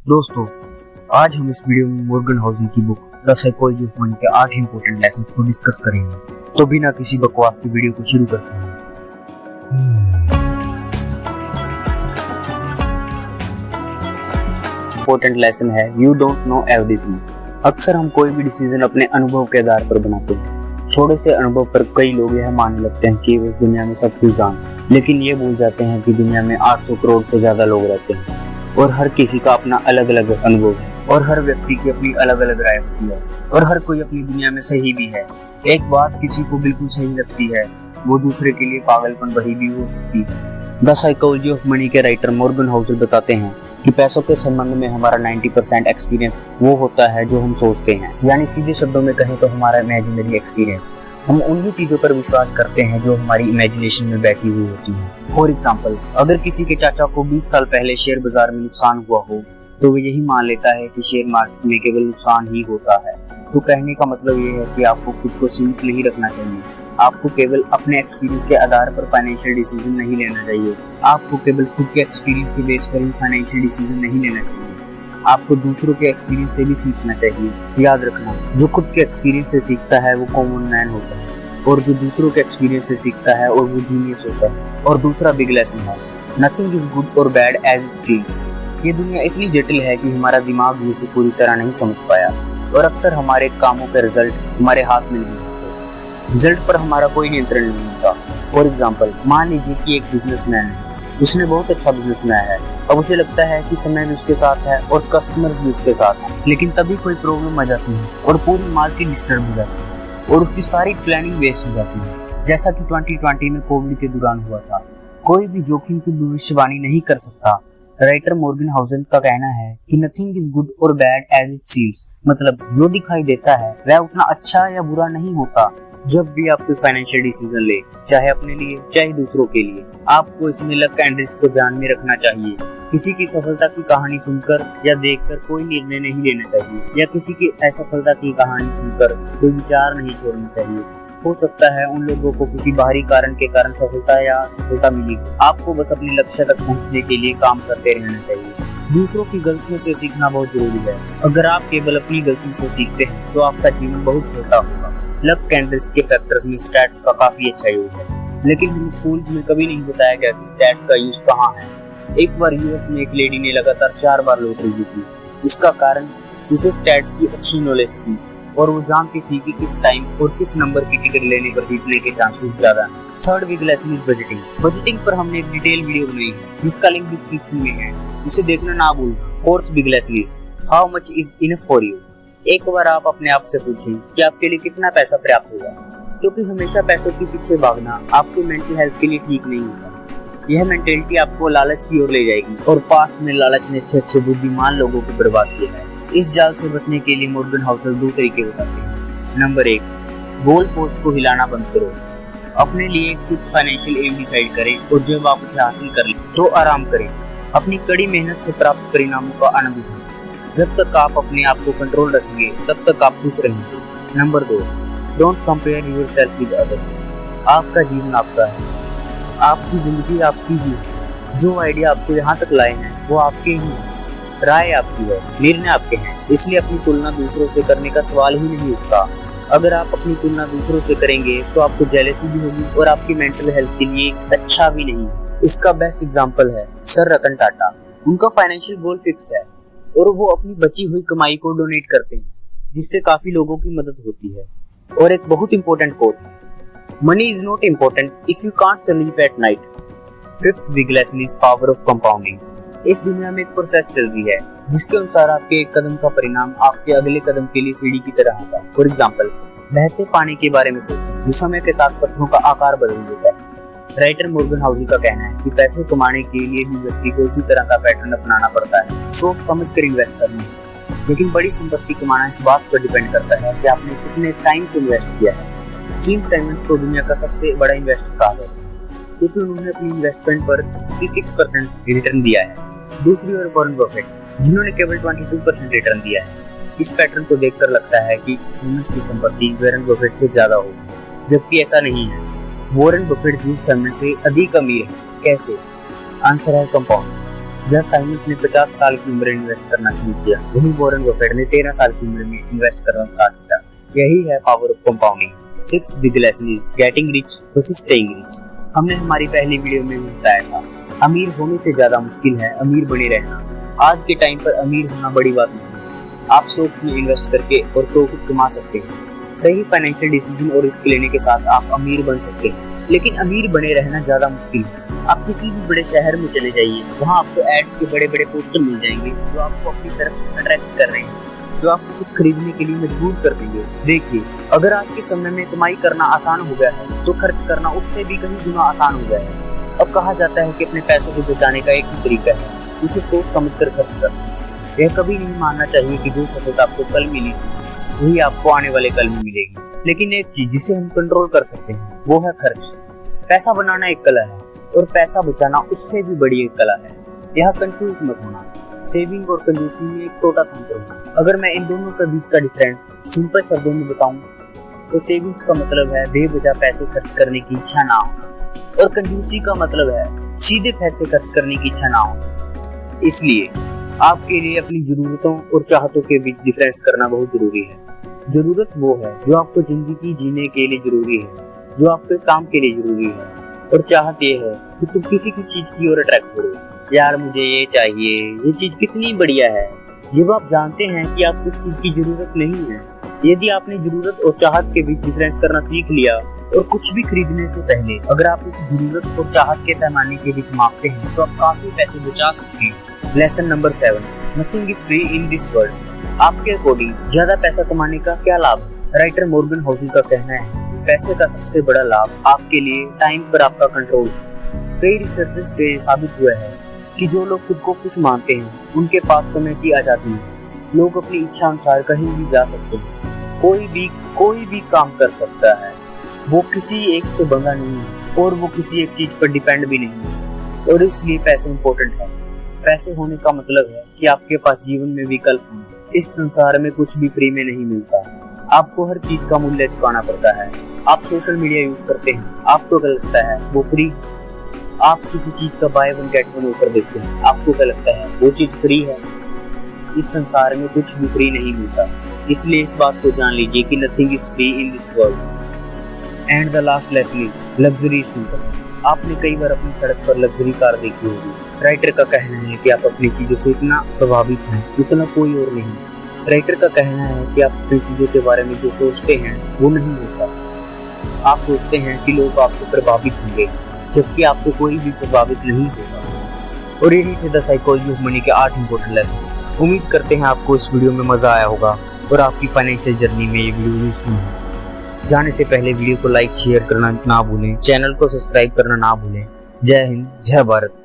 दोस्तों, आज हम इस वीडियो में मॉर्गन हाउसल की book the psychology of money के 8 इंपॉर्टेंट लेसन्स को डिस्कस करेंगे। तो बिना किसी बकवास की वीडियो को शुरू करते हैं। इंपॉर्टेंट लेसन है यू डोंट नो एवरीथिंग। अक्सर हम कोई भी डिसीजन अपने अनुभव के आधार पर बनाते हैं। थोड़े से अनुभव पर कई लोग यह मानने लगते हैं कि इस दुनिया में सब कुछ जानते, लेकिन ये भूल जाते हैं कि दुनिया में 800 करोड़ से ज्यादा लोग रहते हैं और हर किसी का अपना अलग अलग अनुभव है और हर व्यक्ति की अपनी अलग अलग राय होती है और हर कोई अपनी दुनिया में सही भी है। एक बात किसी को बिल्कुल सही लगती है, वो दूसरे के लिए पागलपन भरी भी हो सकती है। द साइकोलॉजी ऑफ मनी के राइटर मॉर्गन हाउसल बताते हैं कि पैसों के संबंध में हमारा 90% एक्सपीरियंस वो होता है जो हम सोचते हैं, यानी सीधे शब्दों में कहें तो हमारा इमेजिनरी एक्सपीरियंस। हम उन्हीं चीजों पर विश्वास करते हैं जो हमारी इमेजिनेशन में बैठी हुई होती है। फॉर एग्जाम्पल, अगर किसी के चाचा को 20 साल पहले शेयर बाजार में नुकसान हुआ हो तो वो यही मान लेता है कि शेयर मार्केट में केवल नुकसान ही होता है। तो कहने का मतलब ये है कि आपको खुद को सीमित नहीं रखना चाहिए। आपको केवल अपने एक्सपीरियंस के आधार पर फाइनेंशियल डिसीजन नहीं लेना चाहिए। आपको केवल खुद के एक्सपीरियंस के बेस पर ही फाइनेंशियल डिसीजन नहीं लेना चाहिए। आपको दूसरों के एक्सपीरियंस से भी सीखना चाहिए। याद रखना, जो खुद के एक्सपीरियंस से सीखता है वो कॉमन मैन होता है और जो दूसरों के एक्सपीरियंस से सीखता है और वो जीनियस होता है। और दूसरा बिग लेसन है नथिंग इज गुड और बैड एज इट सीम्स। ये दुनिया इतनी जटिल है कि हमारा दिमाग भी इसे पूरी तरह नहीं समझ पाया और अक्सर हमारे कामों के रिजल्ट हमारे हाथ में नहीं होते। रिजल्ट पर हमारा कोई नियंत्रण नहीं होता। फॉर एग्जाम्पल, मान लीजिए कि एक बिजनेसमैन है, उसने बहुत अच्छा बिजनेस बनाया है। अब उसे लगता है कि समय भी उसके साथ है और कस्टमर्स भी उसके साथ हैं, लेकिन तभी कोई प्रॉब्लम आ जाती है और पूरी मार्केट डिस्टर्ब हो जाती है और उसकी सारी प्लानिंग वेस्ट हो जाती है। जैसा कि 2020 में कोविड के दौरान हुआ था। कोई भी जोखिम की भविष्यवाणी नहीं कर सकता। राइटर मॉर्गन हाउसल का कहना है कि नथिंग इज गुड और बैड एज इट सीम्स, मतलब जो दिखाई देता है वह उतना अच्छा या बुरा नहीं होता। जब भी आप कोई फाइनेंशियल डिसीजन ले, चाहे अपने लिए चाहे दूसरों के लिए, आपको इसमें लक एंड रिस्क को ध्यान में रखना चाहिए। किसी की सफलता की कहानी सुनकर या देखकर कोई निर्णय नहीं लेना चाहिए या किसी की असफलता की कहानी सुनकर कोई विचार नहीं छोड़ना चाहिए। हो सकता है उन लोगों को किसी बाहरी कारण के कारण सफलता या असफलता मिली। आपको बस अपने लक्ष्य तक पहुंचने के लिए काम करते रहना चाहिए। दूसरों की गलतियों से सीखना बहुत जरूरी है। अगर आप केवल अपनी गलतियों से सीखते हैं तो आपका जीवन बहुत छोटा होगा। लक एंड रिस्क के फैक्टर्स में स्टैट्स का काफी अच्छा यूज है, लेकिन हम स्कूल में कभी नहीं बताया गया कि स्टैट्स का यूज कहाँ है। एक बार यूएस में एक लेडी ने लगातार 4 बार लॉटरी जीती। इसका कारण उसे स्टैट्स की अच्छी नॉलेज थी और वो जानती थी कि किस टाइम और किस नंबर की टिकट लेने पर जीतने के चांसेस ज्यादा हैं। Third big lesson is budgeting. Budgeting पर हमने एक डिटेल वीडियो बनाई है जिसका लिंक डिस्क्रिप्शन में है, उसे देखना ना भूलना। Fourth big lesson is how much is enough for you. एक बार आप अपने आप से पूछें कि आपके लिए कितना पैसा पर्याप्त होगा, क्योंकि हमेशा पैसों के पीछे भागना आपके मेंटल हेल्थ के लिए ठीक नहीं होता। यह मेंटेलिटी आपको लालच की ओर ले जाएगी और पास्ट में लालच ने अच्छे बुद्धिमान लोगों को बर्बाद किया है। इस जाल से बचने के लिए मॉर्गन हाउसल 2 तरीके बताते हैं। नंबर 1, गोल पोस्ट को हिलाना बंद करो। अपने लिए एक फिक्स फाइनेंशियल एम डिसाइड करें और जब आप उसे हासिल कर लें तो आराम करें। अपनी कड़ी मेहनत से प्राप्त परिणामों का आनंद उठाएं। जब तक आप अपने आप को कंट्रोल रखेंगे तब तक आप खुश रहेंगे। Number 2, don't compare yourself with others. आपका जीवन आपका है, आपकी जिंदगी आपकी ही है। जो आइडिया आपको यहाँ तक लाए हैं वो आपके ही हैं, राय आपकी है, निर्णय आपके हैं। इसलिए अपनी तुलना दूसरों से करने का सवाल ही नहीं उठता। अगर आप अपनी तुलना दूसरों से करेंगे तो आपको जेलसी भी होगी और आपकी मेंटल हेल्थ के लिए अच्छा भी नहीं। इसका बेस्ट एग्जांपल है सर रतन टाटा। उनका फाइनेंशियल गोल फिक्स है और वो अपनी बची हुई कमाई को डोनेट करते हैं, जिससे काफी लोगों की मदद होती है। और एक बहुत important coat, money is not important if you can't sleep at night. Fifth big lesson is power of compounding. इस दुनिया में एक प्रोसेस चल रही है जिसके अनुसार आपके एक कदम का परिणाम आपके अगले कदम के लिए सीढ़ी की तरह होगा। फॉर एग्जाम्पल, बहते पानी के बारे में सोचें जो समय के साथ पत्थरों का आकार बदल देता है। राइटर मॉर्गन हाउसल का कहना है कि पैसे कमाने के लिए भी व्यक्ति को उसी तरह का पैटर्न अपनाना पड़ता है, सोच समझ कर इन्वेस्ट करना। लेकिन बड़ी संपत्ति कमाना इस बात पर डिपेंड करता है कि आपने कितने टाइम से इन्वेस्ट किया है। जीन साइमंस को दुनिया का सबसे बड़ा इन्वेस्टर कहा जाता है क्योंकि उन्होंने अपनी इन्वेस्टमेंट पर 66% रिटर्न दिया है। दूसरी ओर वॉरेन बफेट, जिन्होंने केवल 22% रिटर्न दिया है। इस पैटर्न को देखकर लगता है कि साइमंस की संपत्ति वॉरेन बफेट से ज्यादा होगी, जबकि ऐसा नहीं है। वॉरेन बफेट जीन साइमंस से अधिक अमीर है। कैसे? आंसर है कंपाउंड। जब साइमंस ने 50 साल की उम्र में इन्वेस्ट करना शुरू किया, वहीं वॉरेन बफेट ने 13 साल की उम्र में इन्वेस्ट करना स्टार्ट किया। यही है power of compounding. Sixth big lesson is getting rich versus staying rich. हमने हमारी पहली वीडियो में भी बताया था, अमीर होने से ज्यादा मुश्किल है अमीर बने रहना। आज के टाइम पर अमीर होना बड़ी बात नहीं है। आप स्टॉक में इन्वेस्ट करके और प्रॉफिट कमा सकते हैं। सही फाइनेंशियल डिसीजन और रिस्क लेने के साथ आप अमीर बन सकते हैं, लेकिन अमीर बने रहना ज्यादा मुश्किल है। आप किसी भी बड़े शहर में चले जाइए, वहाँ आपको एड्स के बड़े बड़े पोस्टर मिल जाएंगे जो आपको अपनी तरफ अट्रैक्ट कर रहे हैं, जो आपको कुछ खरीदने के लिए मजबूर कर देंगे। देखिए, अगर आज के समय में कमाई करना आसान हो गया है तो खर्च करना उससे भी कहीं गुना आसान हो गया है। अब कहा जाता है कि अपने पैसों को बचाने का एक ही तरीका है, उसे सोच समझकर खर्च करना। यह कभी नहीं मानना चाहिए कि जो सफलता आपको कल मिली थी वही आपको आने वाले कल में मिलेगी। लेकिन एक चीज जिसे हम कंट्रोल कर सकते हैं वो है खर्च। पैसा बनाना एक कला है और पैसा बचाना उससे भी बड़ी एक कला है। यह कंफ्यूज मत होना। सेविंग और कंजूसी में एक छोटा सा अंतर होना। अगर मैं इन दोनों के बीच का डिफरेंस सिंपल शब्दों में बताऊं तो सेविंग्स का मतलब है बेवजह पैसे खर्च करने की इच्छा ना होना, और कंजूसी का मतलब है सीधे पैसे खर्च करने की इच्छा ना होना। इसलिए आपके लिए अपनी जरूरतों और चाहतों के बीच डिफरेंस करना बहुत जरूरी है। जरूरत वो है जो आपको जिंदगी जीने के लिए जरूरी है, जो आपके काम के लिए जरूरी है, और चाहत ये है कि तुम किसी की चीज की ओर अट्रैक्ट करो। यार मुझे ये चाहिए, ये चीज कितनी बढ़िया है। जब आप जानते हैं कि आपको उस चीज की जरूरत नहीं है, यदि आपने जरूरत और चाहत के बीच डिफरेंस करना सीख लिया और कुछ भी खरीदने से पहले अगर आप इस जरूरत और चाहत के पैमाने के बीच मापते हैं तो आप काफी पैसे बचा सकते हैं। Lesson number 7, nothing is free in this world. आपके अकॉर्डिंग ज्यादा पैसा कमाने का क्या लाभ है? राइटर मॉर्गन होसल का कहना है पैसे का सबसे बड़ा लाभ आपके लिए टाइम पर आपका कंट्रोल है। कई रिसर्च से साबित हुआ है कि जो लोग खुद को खुश मानते हैं उनके पास समय की आजादी है। लोग अपनी इच्छा अनुसार कहीं भी जा सकते हैं, कोई भी काम कर सकता है। वो किसी एक से बंधा नहीं है और वो किसी एक चीज पर डिपेंड भी नहीं है, और इसलिए पैसे इंपॉर्टेंट है। पैसे होने का मतलब है कि आपके पास जीवन में विकल्प है। इस संसार में कुछ भी फ्री में नहीं मिलता, आपको हर चीज का मूल्य चुकाना पड़ता है। आप सोशल मीडिया यूज करते हैं, आपको क्या लगता है वो फ्री? आप किसी चीज का by one get one offer देखते हैं, आपको क्या लगता है वो चीज फ्री है? इस संसार में कुछ भी फ्री नहीं मिलता, इसलिए इस बात को जान लीजिए कि nothing is free in this world. And the last lesson is luxury is simple. आपने कई बार अपनी सड़क पर लग्जरी कार देखी होगी। राइटर का कहना है कि आप अपनी चीजों से इतना प्रभावित हैं उतना कोई और नहीं। राइटर का कहना है कि आप अपनी चीजों के बारे में जो सोचते हैं वो नहीं होता। आप सोचते हैं कि लोग आपसे प्रभावित होंगे, जबकि आपसे कोई भी प्रभावित नहीं होगा। और यही थे द साइकोलॉजी ऑफ मनी के 8 इंपॉर्टेंट लेसन्स। उम्मीद करते हैं आपको इस वीडियो में मजा आया होगा और आपकी फाइनेंशियल जर्नी में ये वीडियो यूजफुल है। जाने से पहले वीडियो को लाइक शेयर करना ना भूलें, चैनल को सब्सक्राइब करना ना भूलें। जय हिंद, जय भारत।